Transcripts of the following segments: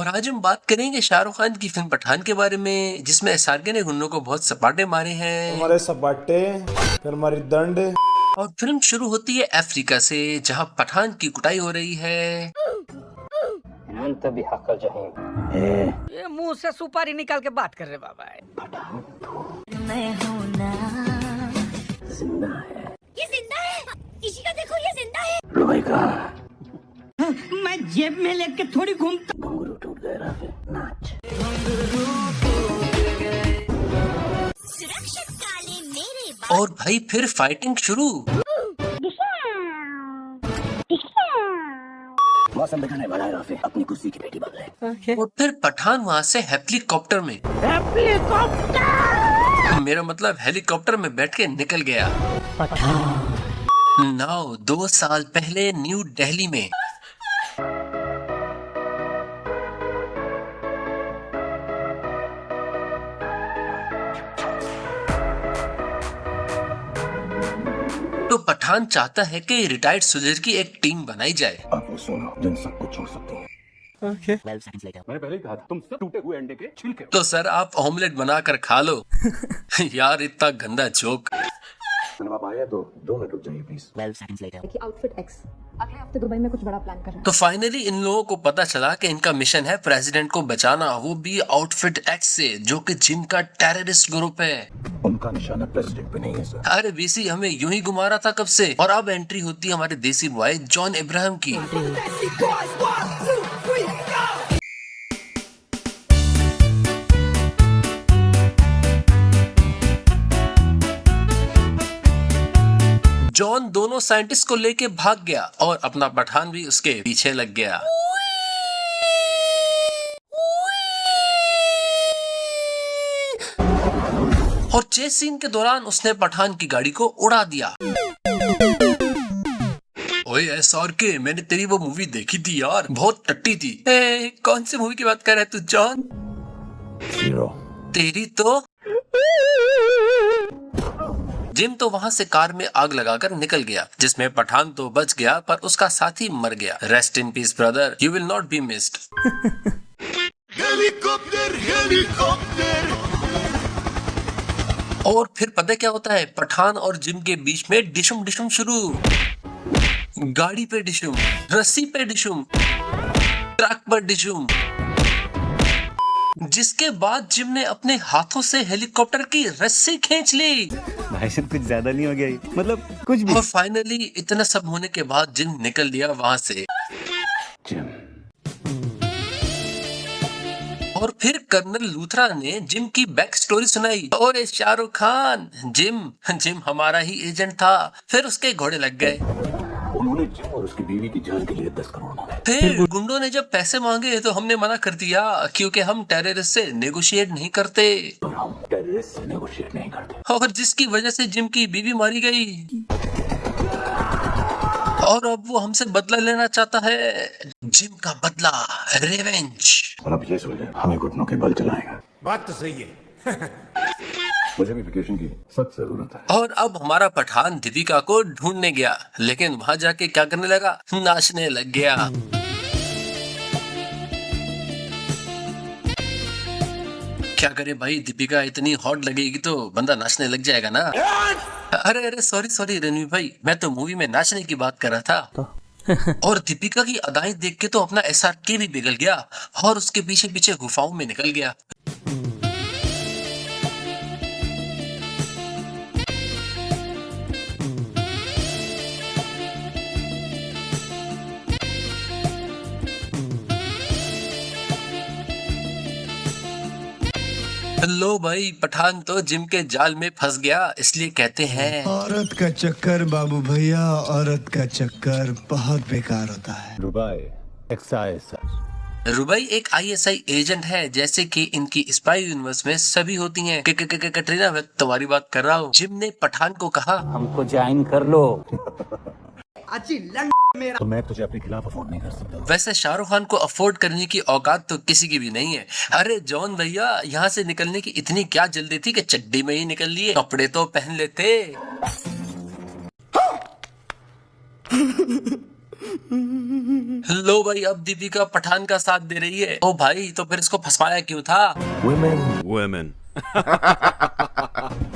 और आज हम बात करेंगे शाहरुख खान की फिल्म पठान के बारे में, जिसमें एसआरके ने गुंडों को बहुत सपाटे मारे हैं। हमारे सपाटे फिर हमारी दंड। और फिल्म शुरू होती है अफ्रीका से, जहां पठान की कुटाई हो रही है। ये मुंह से सुपारी निकाल के बात कर रहे बाबा। मैं हूं ना जिंदा है, ये जिंदा है, इसी का देखो ये जिंदा है। रोई का मैं जेब में लेके थोड़ी घूमता। घुंघरू टूट गया राफे, नाच। सुरक्षित काले मेरे बाल। और भाई फिर फाइटिंग शुरू। मौसम दिखाने वाला है राफे, अपनी कुर्सी की पेटी बदले। और फिर पठान वहां से हेलीकॉप्टर में मेरा मतलब हेलीकॉप्टर में बैठ के निकल गया। नाउ 2 साल पहले न्यू दिल्ली में। तो पठान चाहता है कि रिटायर्ड सोल्जर की एक टीम बनाई जाए। अब वो सुनो जिन सबको छोड़ सकते हैं। मैंने पहले ही कहा था, तुम सब टूटे हुए अंडे के छिलके। तो सर आप ऑमलेट बनाकर खा लो। यार इतना गंदा जोक। आप आया तो 2 मिनट रुक जाइए प्लीज। कि आउटफिट एक्स अगले हफ्ते दुबई में कुछ बड़ा प्लान कर रहे हैं। तो फाइनली इन लोगों को पता चला कि इनका मिशन है प्रेसिडेंट को बचाना, वो भी आउटफिट एक्स से, जो कि जिम का टेररिस्ट ग्रुप है। उनका निशाना प्रेसिडेंट पे नहीं है सर। अरे बीसी हमें यूं ही घुमा रहा था कब से। और अब एंट्री होती है हमारे देसी बॉय जॉन इब्राहिम की। जॉन दोनों साइंटिस्ट को लेके भाग गया और अपना पठान भी उसके पीछे लग गया। और चेस सीन के दौरान उसने पठान की गाड़ी को उड़ा दिया। ओए एसआरके, मैंने तेरी वो मूवी देखी थी यार, बहुत टट्टी थी। कौन सी मूवी की बात कर रहा है तू जॉन? हीरो। तेरी तो जिम तो वहां से कार में आग लगाकर निकल गया, जिसमें पठान तो बच गया पर उसका साथी मर गया। Rest in piece brother, you will not be missed. Helicopter helicopter. और फिर पता क्या होता है, पठान और जिम के बीच में डिशुम डिशुम शुरू। गाड़ी पे डिशुम, रस्सी पे डिशुम, ट्रक पर डिशुम, जिसके बाद जिम ने अपने हाथों से हेलीकॉप्टर की रस्सी खींच ली। भाई साहब कुछ ज्यादा नहीं हो गया ये? मतलब कुछ भी। और फाइनली इतना सब होने के बाद जिम निकल लिया वहां से। और फिर कर्नल लूथरा ने जिम की बैक स्टोरी सुनाई। और शाहरुख खान, जिम हमारा ही एजेंट था। फिर उसके घोड़े लग गए। उन्होंने जिम और उसकी बीवी की जान के लिए 10 करोड़ मांगे। फिर गुंडों ने जब पैसे मांगे तो हमने मना कर दिया, क्योंकि हम टेररिस्ट से नेगोशिएट नहीं करते। और हम टेररिस्ट से नेगोशिएट नहीं करते। और जिसकी वजह से जिम की बीवी मारी गई। और अब वो हमसे बदला लेना चाहता है। जिम का बदला, रिवेंज। और अब ये सोचे हमें घुटनों के बल चलाएगा। बात तो सही है। मुझे भी वेकेशन की सख्त जरूरत है। और अब हमारा पठान दीपिका को ढूंढने गया, लेकिन वहां जाके क्या करने लगा? नाचने लग गया। क्या करे भाई, दीपिका इतनी हॉट लगेगी तो बंदा नाचने लग जाएगा ना। अरे सॉरी रणवीर भाई, मैं तो मूवी में नाचने की बात कर रहा था। और दीपिका की अदाएं देख के तो अपना एसआरके भी पिघल गया और उसके पीछे पीछे गुफाओं में निकल गया। लो भाई, पठान तो जिम के जाल में फंस गया। इसलिए कहते हैं औरत का चक्कर बाबू भैया, औरत का चक्कर बहुत बेकार होता है। Dubai excise. रुबई एक आईएसआई एजेंट है, जैसे कि इनकी स्पाई यूनिवर्स में सभी होती हैं। कटरीना, मैं तुम्हारी बात कर रहा हूँ। जिम ने पठान को कहा, हमको ज्वाइन कर लो। तो मैं तुझे अपने खिलाफ अफोर्ड नहीं कर सकता। वैसे शाहरुख खान को अफोर्ड करने की औकात तो किसी की भी नहीं है। अरे जॉन भैया, यहाँ से निकलने की इतनी क्या जल्दी थी कि चड्डी में ही निकल लिए? कपड़े तो पहन लेते। लो भाई, अब दीपिका पठान का साथ दे रही है। ओ भाई, तो फिर इसको फंसवाया क्यों था? Women.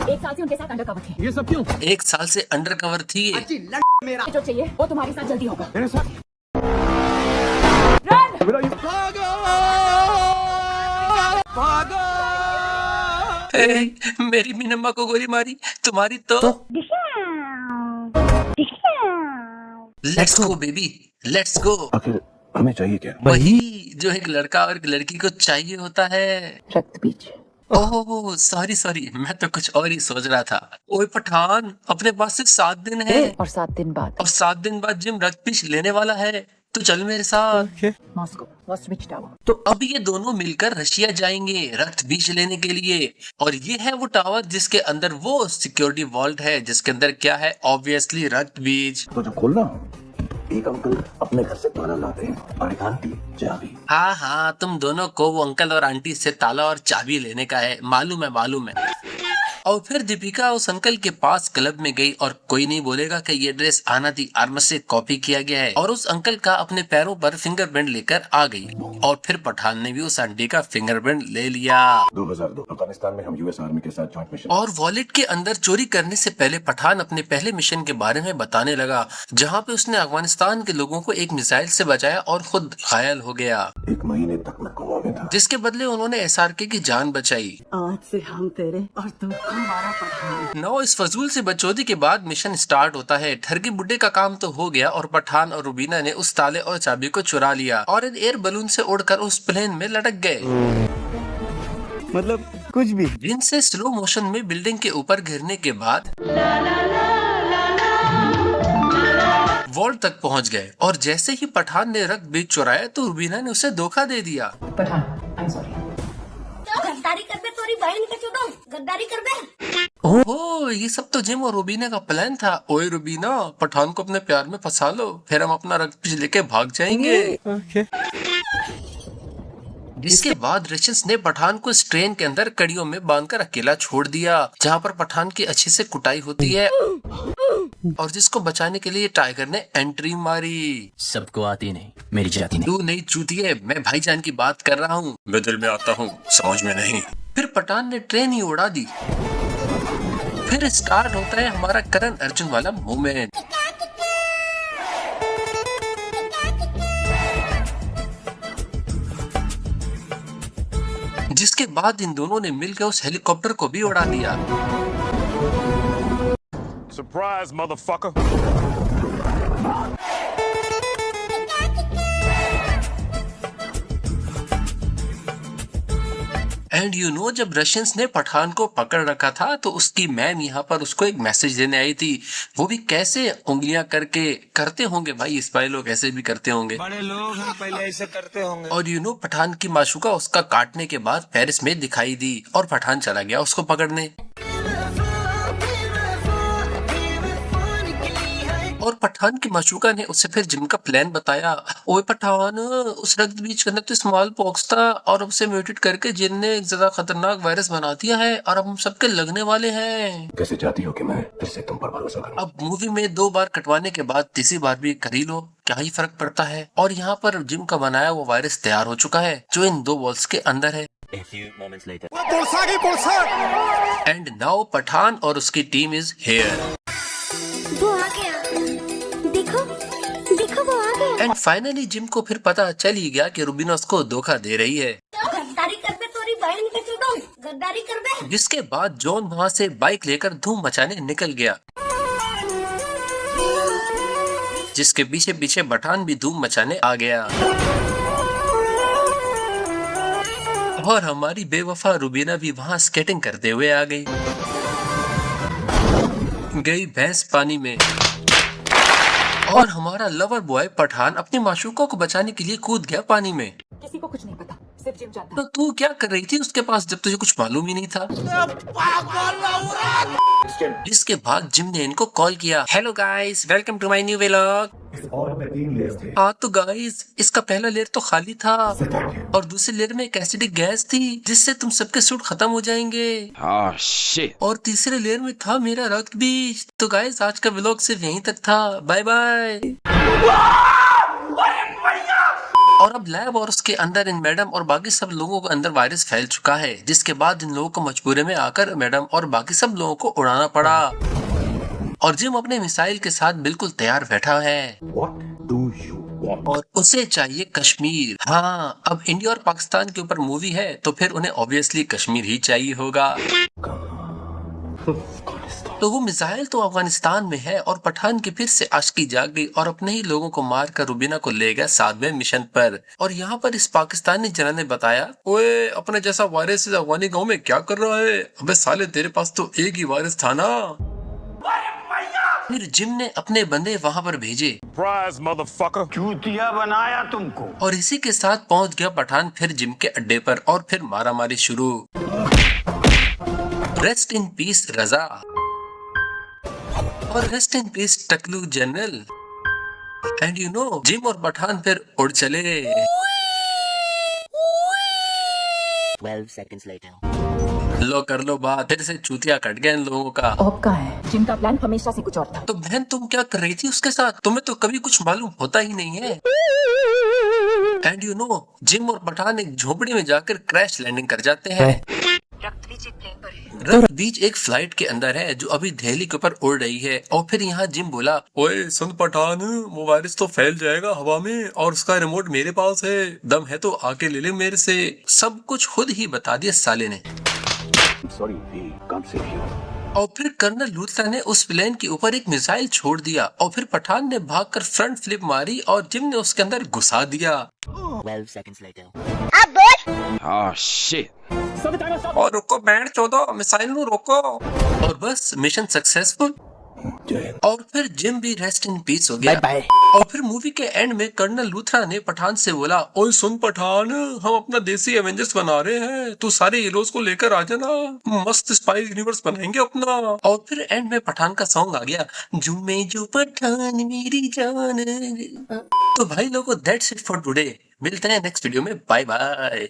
एक साल से उनके साथ अंडर कवर थे। ये सब क्यों? 1 साल से अंडर कवर थी। जो चाहिए वो तुम्हारे साथ जल्दी होगा। मेरे साथ? ए, मेरी मीनम्मा को गोली मारी, तुम्हारी तो let's go baby, let's go. आखिर हमें चाहिए क्या? वही जो एक लड़का और एक लड़की को चाहिए होता है। रक्त बीज। ओह सॉरी सॉरी, मैं तो कुछ और ही सोच रहा था। ओए पठान, अपने पास सिर्फ 7 दिन है और 7 दिन बाद और 7 दिन बाद जिम रक्त पीछ लेने वाला है, तो चल मेरे साथ। मॉस्को वॉस्टविच टावर। तो अब ये दोनों मिलकर रशिया जाएंगे रक्त बीज लेने के लिए। और ये है वो टावर जिसके अंदर वो सिक्योरिटी वॉल्ट है, जिसके अंदर क्या है? ऑब्वियसली रक्त बीज। तो जब खोलना, एक अंकल अपने घर से ताला लाते हैं और एक आंटी चाबी। हाँ हाँ, तुम दोनों को वो अंकल और आंटी से ताला और चाबी लेने का है, मालूम है मालूम है। और फिर दीपिका उस अंकल के पास क्लब में गई और कोई नहीं बोलेगा कि ये ड्रेस आना दी आर्मस से कॉपी किया गया है। और उस अंकल का अपने पैरों पर फिंगरप्रिंट लेकर आ गई। और फिर पठान ने भी उस आंटी का फिंगरप्रिंट ले लिया। 2002 अफगानिस्तान में हम यूएस आर्मी के साथ जॉइंट मिशन। और वॉलेट के अंदर चोरी करने से पहले पठान अपने पहले मिशन के बारे में बताने लगा, जहाँ पे उसने अफगानिस्तान के लोगों को एक मिसाइल से बचाया और खुद घायल हो गया, 1 महीने तक मैं कोमा में था। जिसके बदले उन्होंने एसआरके की जान बचाई। आज से हम तेरे और तू हमारा पठान। नौ इस फजूल से बचौती के बाद मिशन स्टार्ट होता है। ठरकी बुड्ढे का काम तो हो गया और पठान और रुबीना ने उस ताले और चाबी को चुरा लिया और एयर बलून से उड़कर उस प्लेन में लटक गए, मतलब कुछ भी। जिनसे स्लो मोशन में बिल्डिंग के ऊपर गिरने के बाद वॉल्ट तक पहुंच गए। और जैसे ही पठान ने रक्त बीज चुराया तो रुबीना ने उसे धोखा दे दिया। Pathan, I am sorry. गद्दारी कर बे, तोरी बहन के चुदो गद्दारी कर बे। ओह, ये सब तो जिम और रुबीना का प्लान था। ओए रुबीना, पठान को अपने प्यार में फंसा लो, फिर हम अपना रक्त बीज लेके भाग जाएंगे। जिसके बाद रशियंस ने पठान को इस ट्रेन के अंदर कड़ियों में बांधकर अकेला छोड़ दिया, जहाँ पर पठान की अच्छे से कुटाई होती है और जिसको बचाने के लिए टाइगर ने एंट्री मारी। सबको आती नहीं, मेरी जाती नहीं। तू नहीं चूतिए, मैं भाईजान की बात कर रहा हूँ। मैं दिल में आता हूँ, समझ में नहीं। फिर पठान ने ट्रेन ही उड़ा दी। फिर स्टार्ट होता है हमारा करण अर्जुन वाला मोमेंट। जिसके बाद इन दोनों ने मिलकर उस हेलीकॉप्टर को भी उड़ा दिया। Surprise motherfucker. And you no, जब रशियंस ने पठान को पकड़ रखा था तो उसकी मैम यहाँ पर उसको एक मैसेज देने आई थी। वो भी कैसे उंगलियां करके करते होंगे भाई, स्पाई लोग ऐसे भी करते होंगे, बड़े लोग हैं पहले ऐसे करते होंगे। और यू नो, पठान की माशूका उसका काटने के बाद पेरिस में दिखाई दी और पठान चला गया उसको पकड़ने। और पठान की माशूका ने उसे फिर जिम का प्लान बताया। ओए पठान, उस रक्त बीज के अंदर तो स्मॉल पॉक्स था और उसे म्यूटेट करके जिन ने एक ज्यादा खतरनाक वायरस बना दिया है और अब हम सबके लगने वाले हैं। कैसे चाहती हो कि मैं फिर से तुम पर भरोसा करूं? अब मूवी में 2 बार कटवाने के बाद तीसरी बार भी कर ही लो, क्या ही फर्क पड़ता है। और यहाँ पर जिम का बनाया वो वायरस तैयार हो चुका है जो इन 2 वॉल्स के अंदर है। एंड नाउ पठान और उसकी टीम इज हियर। वो आ गया, देखो देखो वो आ गया। एंड फाइनली जिम को फिर पता चल ही गया कि रुबीना उसको धोखा दे रही है। गद्दारी कर बे, तोरी बहन के चुदो गद्दारी कर बे। जिसके बाद जॉन वहाँ से बाइक लेकर धूम मचाने निकल गया, जिसके पीछे पीछे पठान भी धूम मचाने आ गया। और हमारी बेवफा रुबीना भी वहाँ स्केटिंग करते हुए आ गई। गई भैंस पानी में। और हमारा लवर बॉय पठान अपनी माशूका को बचाने के लिए कूद गया पानी में। किसी को कुछ नहीं पता, सिर्फ जिम जानता तो तू क्या कर रही थी उसके पास जब तुझे कुछ मालूम ही नहीं था? जिसके बाद जिम ने इनको कॉल किया। Hello guys, welcome to my new vlog. हाँ तो गाइस, इसका पहला लेयर तो खाली था और दूसरे लेयर में एक एसिडिक गैस थी जिससे तुम सबके सूट खत्म हो जाएंगे। और तीसरे लेयर में था मेरा रक्त बीज। तो गाइस, आज का व्लॉग सिर्फ यहीं तक था। Bye bye. और अब लैब और उसके अंदर इन मैडम और बाकी सब लोगों के अंदर वायरस फैल चुका है, जिसके बाद इन लोगों को मजबूरी में आकर मैडम और बाकी सब लोगों को उड़ाना पड़ा। और जिम अपने मिसाइल के साथ बिल्कुल तैयार बैठा है और उसे चाहिए कश्मीर। हाँ, अब इंडिया और पाकिस्तान के ऊपर मूवी है तो फिर उन्हें ऑब्वियसली कश्मीर ही चाहिए होगा। तो वो मिसाइल तो अफगानिस्तान में है और पठान की फिर से आशिकी जाग गई और अपने ही लोगों को मारकर रुबीना को ले गया 7वें मिशन पर। और यहाँ पर इस पाकिस्तानी जनरल ने बताया, ओए अपने जैसा वायरस इस अफगानी गांव में क्या कर रहा है? अबे साले तेरे पास तो एक ही वायरस था ना। फिर जिम ने अपने बंदे वहाँ पर भेजे, चूतिया बनाया तुमको। और इसी के साथ पहुंच गया पठान फिर जिम के अड्डे पर और फिर मारामारी शुरू। रेस्ट इन पीस रजा और रेस्ट इन पीस टकलू general. And you know Jim और पठान फिर उड़ चले। 12 seconds later. लो कर लो बात, फिर से चूतिया कट गया इन लोगों का। का है जिम का प्लान हमेशा से कुछ और था। तो बहन तुम क्या कर रही थी उसके साथ? तुम्हें तो कभी कुछ मालूम होता ही नहीं है। एंड यू नो जिम और पठान एक झोपड़ी में जाकर क्रैश लैंडिंग कर जाते हैं। रक्त बीच एक फ्लाइट के अंदर है जो अभी दिल्ली के ऊपर उड़ रही है। और फिर यहाँ जिम बोला, ओए सुन पठान, वो वायरस तो फैल जाएगा हवा में और उसका रिमोट मेरे पास है, दम है तो आके ले ले मेरे से। सब कुछ खुद ही बता दिया साले ने। Sorry, we can't save you. और फिर कर्नल लूथरा ने उस प्लेन के ऊपर एक मिसाइल छोड़ दिया और फिर पठान ने भागकर फ्रंट फ्लिप मारी और जिम ने उसके अंदर घुसा दिया। 12 seconds later. और रुको बैंड चौदह, मिसाइल नु रोको। और बस मिशन सक्सेसफुल। और फिर जिम भी रेस्ट इन पीस हो गया। बाय। और फिर मूवी के एंड में कर्नल लूथरा ने पठान से बोला, ओए सुन पठान, हम अपना देसी एवेंजर्स बना रहे हैं, तू सारे हीरोज को लेकर आ जाना, मस्त स्पाई यूनिवर्स बनाएंगे अपना। और फिर एंड में पठान का सॉन्ग आ गया, जुम्मे जो पठान मेरी जान। तो भाई लोगों, दैट्स इट फॉर टुडे। मिलते हैं नेक्स्ट वीडियो में। Bye bye.